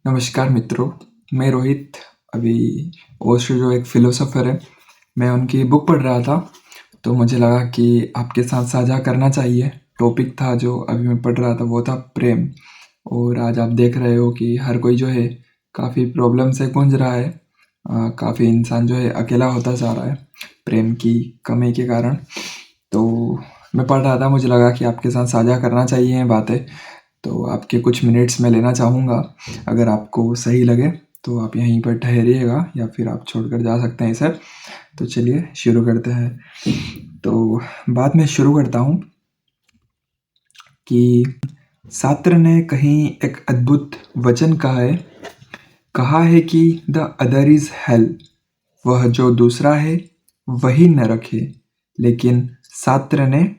नमस्कार मित्रों, मैं रोहित। अभी ओशो जो एक फ़िलोसोफ़र है, मैं उनकी बुक पढ़ रहा था, तो मुझे लगा कि आपके साथ साझा करना चाहिए। टॉपिक था जो अभी मैं पढ़ रहा था वो था प्रेम। और आज आप देख रहे हो कि हर कोई जो है काफ़ी प्रॉब्लम से गूंज रहा है। काफ़ी इंसान जो है अकेला होता जा रहा है प्रेम की कमी के कारण। तो मैं पढ़ रहा था, मुझे लगा कि आपके साथ साझा करना चाहिए ये बातें। तो आपके कुछ मिनट्स में लेना चाहूँगा। अगर आपको सही लगे तो आप यहीं पर ठहरिएगा या फिर आप छोड़कर जा सकते हैं इसे। तो चलिए शुरू करते हैं। तो बात मैं शुरू करता हूँ कि सात्र ने कहीं एक अद्भुत वचन कहा है कि द अदर इज हेल। वह जो दूसरा है वही नरक है। लेकिन सात्र ने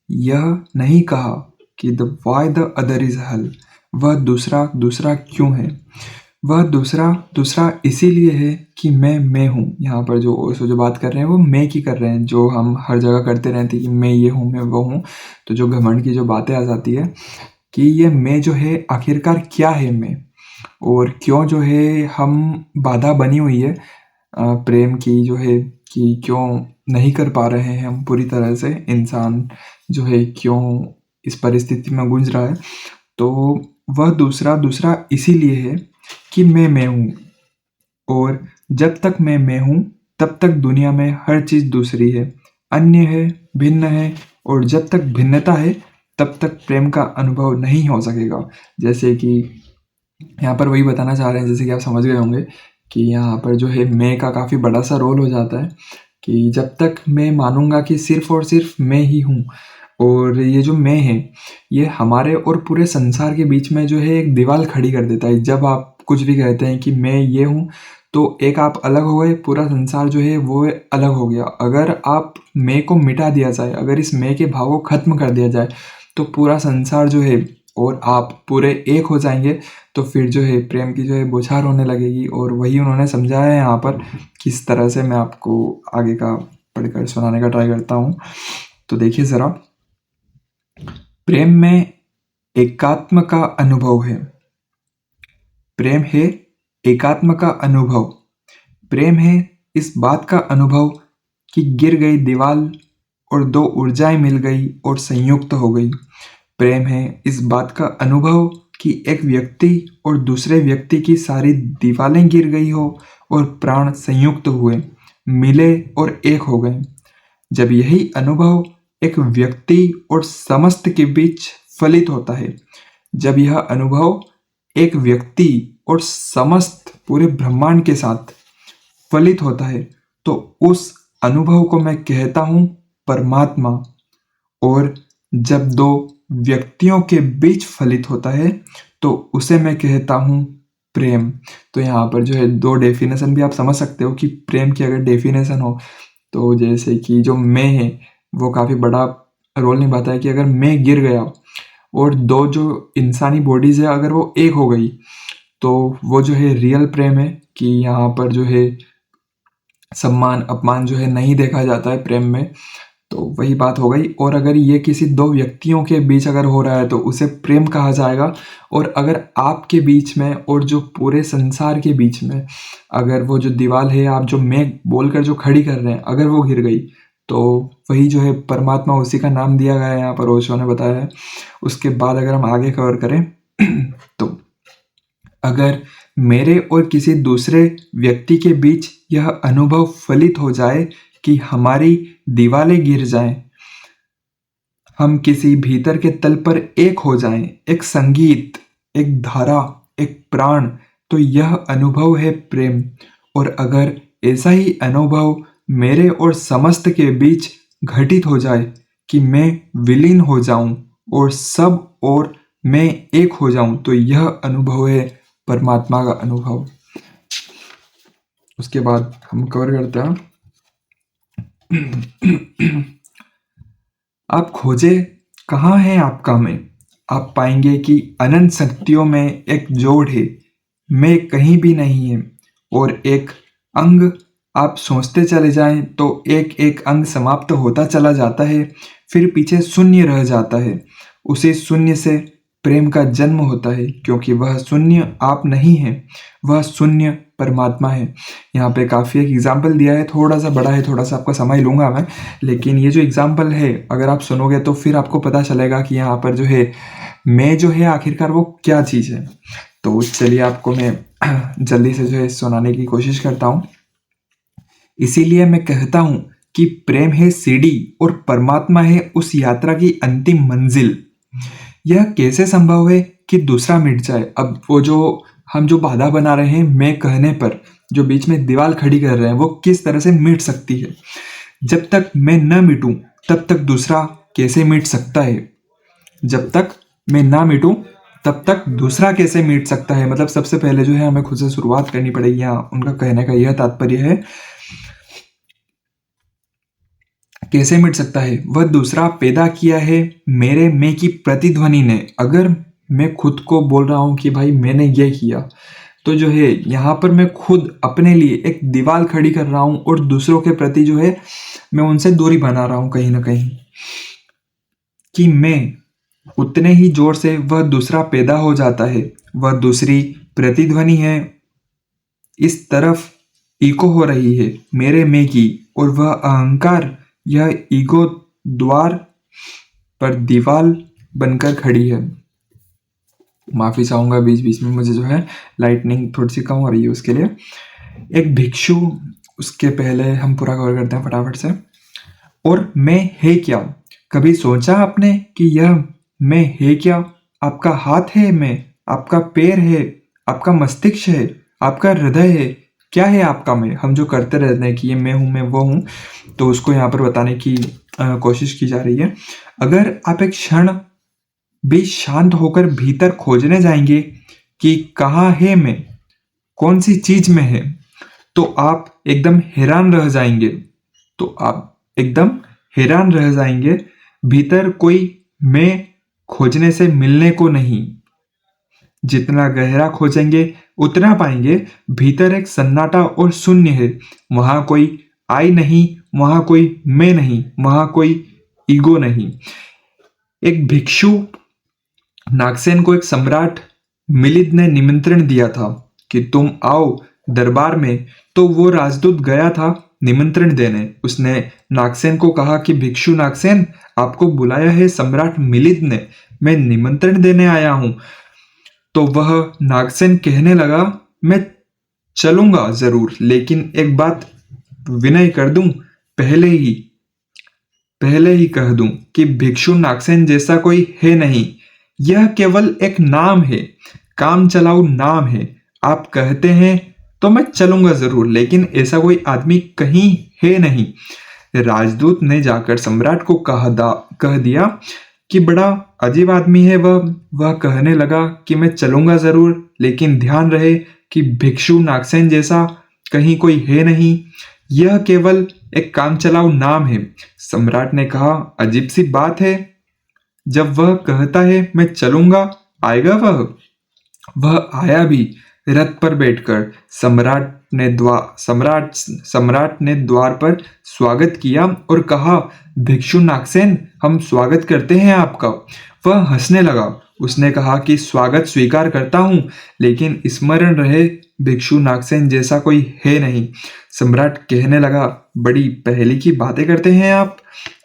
यह नहीं कहा कि the why the other is hello. वह दूसरा दूसरा क्यों है? वह दूसरा दूसरा इसीलिए है कि मैं हूँ। यहाँ पर जो ओशो जो बात कर रहे हैं वो मैं की कर रहे हैं, जो हम हर जगह करते रहते हैं कि मैं ये हूँ, मैं वो हूँ। तो जो घमंड की जो बातें आ जाती है कि ये मैं जो है आखिरकार क्या है मैं, और क्यों जो है हम बाधा बनी हुई है प्रेम की जो है, कि क्यों नहीं कर पा रहे हैं हम पूरी तरह से। इंसान जो है क्यों इस परिस्थिति में गूंज रहा है। तो वह दूसरा दूसरा इसीलिए है कि मैं हूँ, और जब तक मैं हूँ तब तक दुनिया में हर चीज़ दूसरी है, अन्य है, भिन्न है। और जब तक भिन्नता है तब तक प्रेम का अनुभव नहीं हो सकेगा। जैसे कि यहाँ पर वही बताना चाह रहे हैं, जैसे कि आप समझ गए होंगे कि यहाँ पर जो है मैं का काफ़ी बड़ा सा रोल हो जाता है कि जब तक मैं मानूंगा कि सिर्फ और सिर्फ मैं ही हूँ, और ये जो मैं है ये हमारे और पूरे संसार के बीच में जो है एक दीवार खड़ी कर देता है। जब आप कुछ भी कहते हैं कि मैं ये हूँ, तो एक आप अलग हो गए, पूरा संसार जो है वो अलग हो गया। अगर आप मैं को मिटा दिया जाए, अगर इस मैं के भाव को खत्म कर दिया जाए, तो पूरा संसार जो है और आप पूरे एक हो जाएंगे। तो फिर जो है प्रेम की जो है बौछार होने लगेगी। और वही उन्होंने समझाया है यहाँ पर, किस तरह से मैं आपको आगे का पढ़कर सुनाने का ट्राई करता हूँ। तो देखिए ज़रा, प्रेम में एकात्म का अनुभव है। प्रेम है एकात्म का अनुभव। प्रेम है इस बात का अनुभव कि गिर गई दीवार और दो ऊर्जाएं मिल गई और संयुक्त हो गई। प्रेम है इस बात का अनुभव कि एक व्यक्ति और दूसरे व्यक्ति की सारी दीवारें गिर गई हो और प्राण संयुक्त हुए, मिले और एक हो गए। जब यही अनुभव एक व्यक्ति और समस्त के बीच फलित होता है, जब यह अनुभव एक व्यक्ति और समस्त पूरे ब्रह्मांड के साथ फलित होता है, तो उस अनुभव को मैं कहता हूँ परमात्मा। और जब दो व्यक्तियों के बीच फलित होता है, तो उसे मैं कहता हूँ प्रेम। तो यहाँ पर जो है दो डेफिनेशन भी आप समझ सकते हो कि प्रेम की अगर डेफिनेशन हो, तो जैसे कि जो मैं है वो काफ़ी बड़ा रोल निभाता है कि अगर मैं गिर गया और दो जो इंसानी बॉडीज है अगर वो एक हो गई, तो वो जो है रियल प्रेम है। कि यहाँ पर जो है सम्मान अपमान जो है नहीं देखा जाता है प्रेम में। तो वही बात हो गई। और अगर ये किसी दो व्यक्तियों के बीच अगर हो रहा है तो उसे प्रेम कहा जाएगा। और अगर आपके बीच में और जो पूरे संसार के बीच में अगर वो जो दीवार है, आप जो मैं बोलकर जो खड़ी कर रहे हैं, अगर वो गिर गई, तो वही जो है परमात्मा, उसी का नाम दिया गया है यहाँ पर, ओशो ने बताया है। उसके बाद अगर हम आगे कवर करें तो अगर मेरे और किसी दूसरे व्यक्ति के बीच यह अनुभव फलित हो जाए कि हमारी दीवारें गिर जाएं, हम किसी भीतर के तल पर एक हो जाएं, एक संगीत, एक धारा, एक प्राण, तो यह अनुभव है प्रेम। और अगर ऐसा ही अनुभव मेरे और समस्त के बीच घटित हो जाए कि मैं विलीन हो जाऊं और सब और मैं एक हो जाऊं, तो यह अनुभव है परमात्मा का अनुभव। उसके बाद हम कवर करते हैं आप खोजे कहाँ है आपका मैं। आप पाएंगे कि अनंत शक्तियों में एक जोड़ है, मैं कहीं भी नहीं है। और एक अंग आप सोचते चले जाएं तो एक एक अंग समाप्त होता चला जाता है, फिर पीछे शून्य रह जाता है। उसी शून्य से प्रेम का जन्म होता है, क्योंकि वह शून्य आप नहीं हैं, वह शून्य परमात्मा है। यहाँ पे काफ़ी एक एग्जाम्पल दिया है, थोड़ा सा बड़ा है, थोड़ा सा आपका समय लूँगा मैं, लेकिन ये जो एग्जाम्पल है अगर आप सुनोगे तो फिर आपको पता चलेगा कि यहाँ पर जो है मैं जो है आखिरकार वो क्या चीज़ है। तो चलिए आपको मैं जल्दी से जो है सुनाने की कोशिश करता हूँ। इसीलिए मैं कहता हूँ कि प्रेम है सीढ़ी और परमात्मा है उस यात्रा की अंतिम मंजिल। यह कैसे संभव है कि दूसरा मिट जाए? अब वो जो हम जो बाधा बना रहे हैं मैं कहने पर, जो बीच में दीवार खड़ी कर रहे हैं, वो किस तरह से मिट सकती है? जब तक मैं न मिटूं तब तक दूसरा कैसे मिट सकता है? जब तक मैं ना मिटूं तब तक दूसरा कैसे मिट सकता है? मतलब सबसे पहले जो है हमें खुद से शुरुआत करनी पड़ेगी। यहाँ उनका कहने का यह तात्पर्य है, कैसे मिट सकता है? वह दूसरा पैदा किया है मेरे मैं की प्रतिध्वनि ने। अगर मैं खुद को बोल रहा हूँ कि भाई मैंने ये किया, तो जो है यहाँ पर मैं खुद अपने लिए एक दीवार खड़ी कर रहा हूँ और दूसरों के प्रति जो है मैं उनसे दूरी बना रहा हूँ कहीं ना कहीं, कि मैं उतने ही जोर से वह दूसरा पैदा हो जाता है। वह दूसरी प्रतिध्वनि है, इस तरफ इको हो रही है मेरे मैं की, और वह अहंकार, यह ईगो द्वार पर दीवार बनकर खड़ी है। माफी चाहूंगा, बीच बीच में मुझे जो है लाइटनिंग थोड़ी सी कम हो रही है उसके लिए। एक भिक्षु, उसके पहले हम पूरा कवर करते हैं फटाफट से। और मैं है क्या? कभी सोचा आपने कि यह मैं है क्या? आपका हाथ है मैं, आपका पैर है, आपका मस्तिष्क है, आपका हृदय है। क्या है आपका मैं? हम जो करते रहते हैं कि ये मैं हूँ, मैं वो हूँ, तो उसको यहाँ पर बताने की कोशिश की जा रही है। अगर आप एक क्षण भी शांत होकर भीतर खोजने जाएंगे कि कहाँ है मैं, कौन सी चीज में है, तो आप एकदम हैरान रह जाएंगे। तो आप एकदम हैरान रह जाएंगे। भीतर कोई मैं खोजने से मिलने को नहीं। जितना गहरा खोजेंगे उतना पाएंगे भीतर एक सन्नाटा और शून्य है। वहां कोई आई नहीं, वहां कोई मैं नहीं, वहां कोई ईगो नहीं। एक भिक्षु नागसेन को एक सम्राट मिलिंद ने निमंत्रण दिया था कि तुम आओ दरबार में। तो वो राजदूत गया था निमंत्रण देने। उसने नागसेन को कहा कि भिक्षु नागसेन, आपको बुलाया है सम्राट मिलिंद ने, मैं निमंत्रण देने आया हूं। तो वह नागसेन कहने लगा, मैं चलूंगा जरूर, लेकिन एक बात विनय कर दूं, पहले ही कह दूं कि भिक्षु नागसेन जैसा कोई है नहीं। यह केवल एक नाम है, काम चलाऊ नाम है। आप कहते हैं तो मैं चलूंगा जरूर, लेकिन ऐसा कोई आदमी कहीं है नहीं। राजदूत ने जाकर सम्राट को कह दिया कि बड़ा अजीब आदमी है वह कहने लगा कि मैं चलूंगा जरूर, लेकिन ध्यान रहे कि भिक्षु नागसेन जैसा कहीं कोई है नहीं। यह केवल एक काम चलाऊ नाम है। सम्राट ने कहा, अजीब सी बात है, जब वह कहता है मैं चलूंगा, आएगा वह आया भी रथ पर बैठकर। सम्राट ने द्वार पर स्वागत किया और कहा, भिक्षु नागसेन, हम स्वागत करते हैं आपका। वह हंसने लगा। उसने कहा कि स्वागत स्वीकार करता हूं, लेकिन स्मरण रहे भिक्षु नागसेन जैसा कोई है नहीं। सम्राट कहने लगा, बड़ी पहेली की बातें करते हैं आप।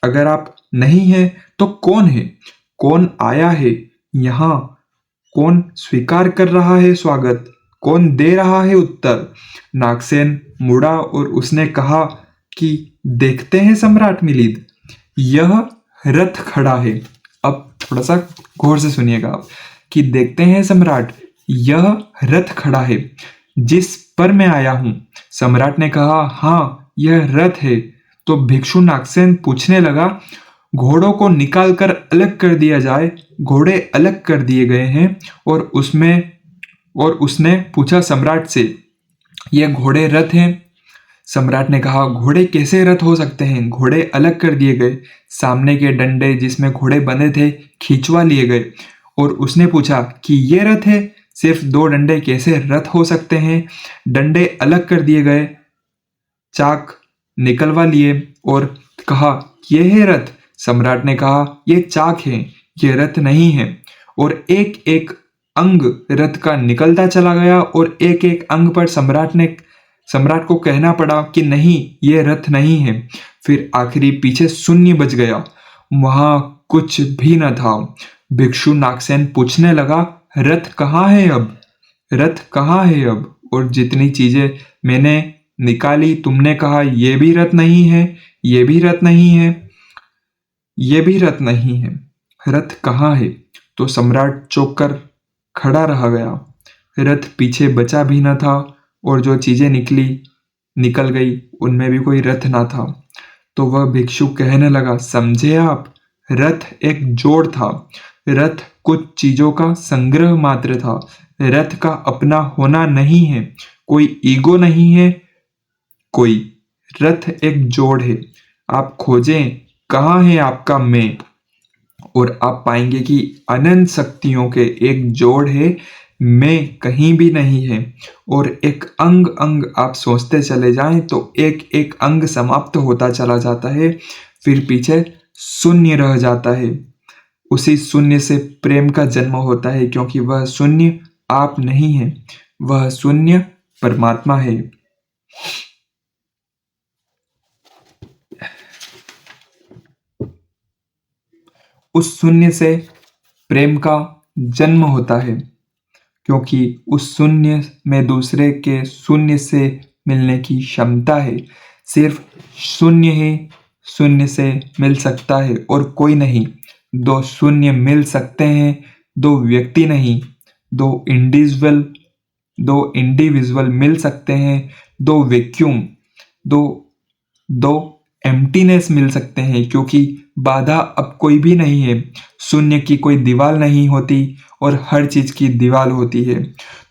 अगर आप नहीं हैं तो कौन है? कौन आया है यहाँ? कौन स्वीकार कर रहा है स्वागत? कौन दे रहा है उत्तर? नागसेन मुड़ा और उसने कहा कि देखते हैं सम्राट मिलिंद, यह रथ खड़ा है। अब थोड़ा सा गौर से सुनिएगा आप, कि देखते हैं सम्राट, यह रथ खड़ा है जिस पर मैं आया हूं। सम्राट ने कहा, हाँ यह रथ है। तो भिक्षु नागसेन पूछने लगा, घोड़ों को निकाल कर अलग कर दिया जाए। घोड़े अलग कर दिए गए हैं। और उसने पूछा सम्राट से, यह घोड़े रथ हैं? सम्राट ने कहा, घोड़े कैसे रथ हो सकते हैं? घोड़े अलग कर दिए गए। सामने के डंडे जिसमें घोड़े बंधे थे खिंचवा लिए गए। और उसने पूछा कि ये रथ है? सिर्फ 2 डंडे कैसे रथ हो सकते हैं? डंडे अलग कर दिए गए, चाक निकलवा लिए और कहा, यह है रथ। सम्राट ने कहा, यह चाक है, यह रथ नहीं है। और एक एक अंग रथ का निकलता चला गया और एक एक अंग पर सम्राट को कहना पड़ा कि नहीं, ये रथ नहीं है। फिर आखिरी पीछे शून्य बच गया, वहां कुछ भी न था। भिक्षु नागसेन पूछने लगा, रथ कहाँ है अब? रथ कहाँ है अब? और जितनी चीजें मैंने निकाली, तुमने कहा ये भी रथ नहीं है, ये भी रथ नहीं है, ये भी रथ नहीं है, रथ कहाँ है? तो सम्राट चौंक कर खड़ा रह गया। रथ पीछे बचा भी न था और जो चीजें निकल गई उनमें भी कोई रथ ना था। तो वह भिक्षु कहने लगा, समझे आप, रथ एक जोड़ था, रथ कुछ चीजों का संग्रह मात्र था, रथ का अपना होना नहीं है, कोई ईगो नहीं है, कोई रथ एक जोड़ है। आप खोजें कहाँ है आपका मैं, और आप पाएंगे कि अनंत शक्तियों के एक जोड़ है, मैं कहीं भी नहीं है। और एक अंग अंग आप सोचते चले जाएं तो एक एक अंग समाप्त होता चला जाता है, फिर पीछे शून्य रह जाता है। उसी शून्य से प्रेम का जन्म होता है, क्योंकि वह शून्य आप नहीं है, वह शून्य परमात्मा है। उस शून्य से प्रेम का जन्म होता है, क्योंकि उस शून्य में दूसरे के शून्य से मिलने की क्षमता है। सिर्फ शून्य ही शून्य से मिल सकता है और कोई नहीं। दो शून्य मिल सकते हैं, दो व्यक्ति नहीं, दो इंडिविजुअल मिल सकते हैं, दो वैक्यूम, दो दो एम्प्टीनेस मिल सकते हैं, क्योंकि बाधा अब कोई भी नहीं है। शून्य की कोई दीवार नहीं होती और हर चीज की दीवार होती है।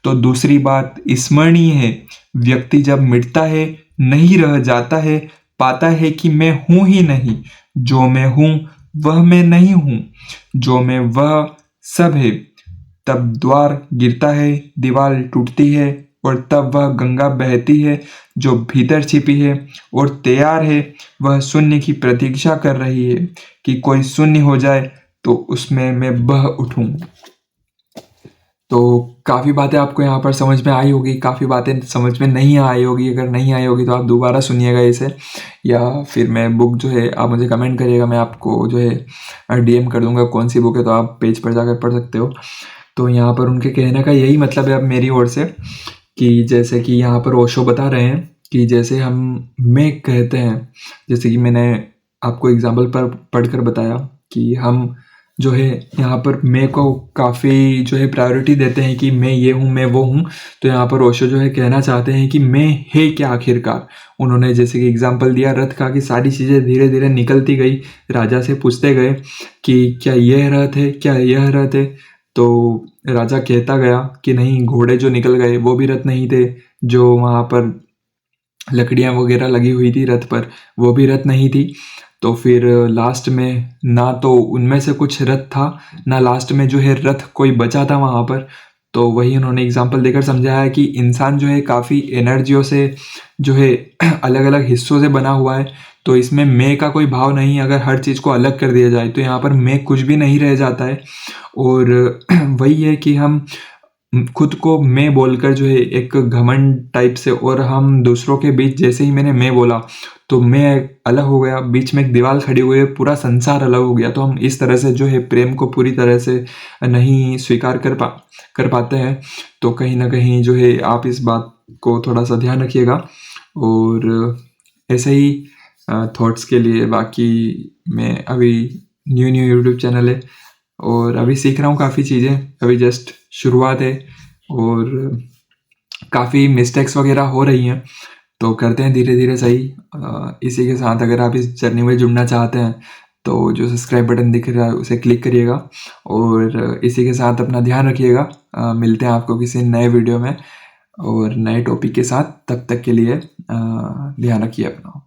तो दूसरी बात स्मरणीय है, व्यक्ति जब मिटता है, नहीं रह जाता है, पाता है कि मैं हूं ही नहीं, जो मैं हूं वह मैं नहीं हूं, जो मैं वह सब है। तब द्वार गिरता है, दीवार टूटती है और तब वह गंगा बहती है जो भीतर छिपी है और तैयार है। वह शून्य की प्रतीक्षा कर रही है कि कोई शून्य हो जाए तो उसमें मैं बह उठूं। तो काफ़ी बातें आपको यहाँ पर समझ में आई होगी, काफ़ी बातें समझ में नहीं आई होगी। अगर नहीं आई होगी तो आप दोबारा सुनिएगा इसे, या फिर मैं बुक जो है आप मुझे कमेंट करिएगा, मैं आपको जो है डीएम कर दूंगा कौन सी बुक है, तो आप पेज पर जाकर पढ़ सकते हो। तो यहाँ पर उनके कहने का यही मतलब है अब मेरी ओर से, कि जैसे कि यहाँ पर ओशो बता रहे हैं कि जैसे हम मैं कहते हैं, जैसे कि मैंने आपको एग्जाम्पल पर पढ़कर बताया कि हम जो है यहाँ पर मैं को काफ़ी जो है प्रायोरिटी देते हैं कि मैं ये हूँ, मैं वो हूँ। तो यहाँ पर ओशो जो है कहना चाहते हैं कि मैं है क्या आखिरकार। उन्होंने जैसे कि एग्जाम्पल दिया रथ का, कि सारी चीज़ें धीरे धीरे निकलती गई, राजा से पूछते गए कि क्या यह रथ है, क्या यह रथ है। तो राजा कहता गया कि नहीं, घोड़े जो निकल गए वो भी रथ नहीं थे, जो वहाँ पर लकड़ियाँ वगैरह लगी हुई थी रथ पर वो भी रथ नहीं थी। तो फिर लास्ट में ना तो उनमें से कुछ रथ था, ना लास्ट में जो है रथ कोई बचा था वहाँ पर। तो वही उन्होंने एग्जाम्पल देकर समझाया कि इंसान जो है काफ़ी एनर्जियों से जो है अलग अलग हिस्सों से बना हुआ है। तो इसमें मैं का कोई भाव नहीं, अगर हर चीज़ को अलग कर दिया जाए तो यहाँ पर मैं कुछ भी नहीं रह जाता है। और वही है कि हम खुद को मैं बोलकर जो है एक घमंड टाइप से, और हम दूसरों के बीच जैसे ही मैंने मैं बोला तो मैं अलग हो गया, बीच में एक दीवार खड़ी हुई है, पूरा संसार अलग हो गया। तो हम इस तरह से जो है प्रेम को पूरी तरह से नहीं स्वीकार कर पाते हैं। तो कहीं ना कहीं जो है आप इस बात को थोड़ा सा ध्यान रखिएगा। और ऐसे ही थॉट्स के लिए बाकी मैं अभी न्यू यूट्यूब चैनल है और अभी सीख रहा हूँ काफ़ी चीज़ें, अभी जस्ट शुरुआत है और काफ़ी मिस्टेक्स वगैरह हो रही हैं, तो करते हैं धीरे धीरे सही। इसी के साथ अगर आप इस जर्नी में जुड़ना चाहते हैं तो जो सब्सक्राइब बटन दिख रहा है उसे क्लिक करिएगा, और इसी के साथ अपना ध्यान रखिएगा। मिलते हैं आपको किसी नए वीडियो में और नए टॉपिक के साथ, तब तक के लिए ध्यान रखिए अपना।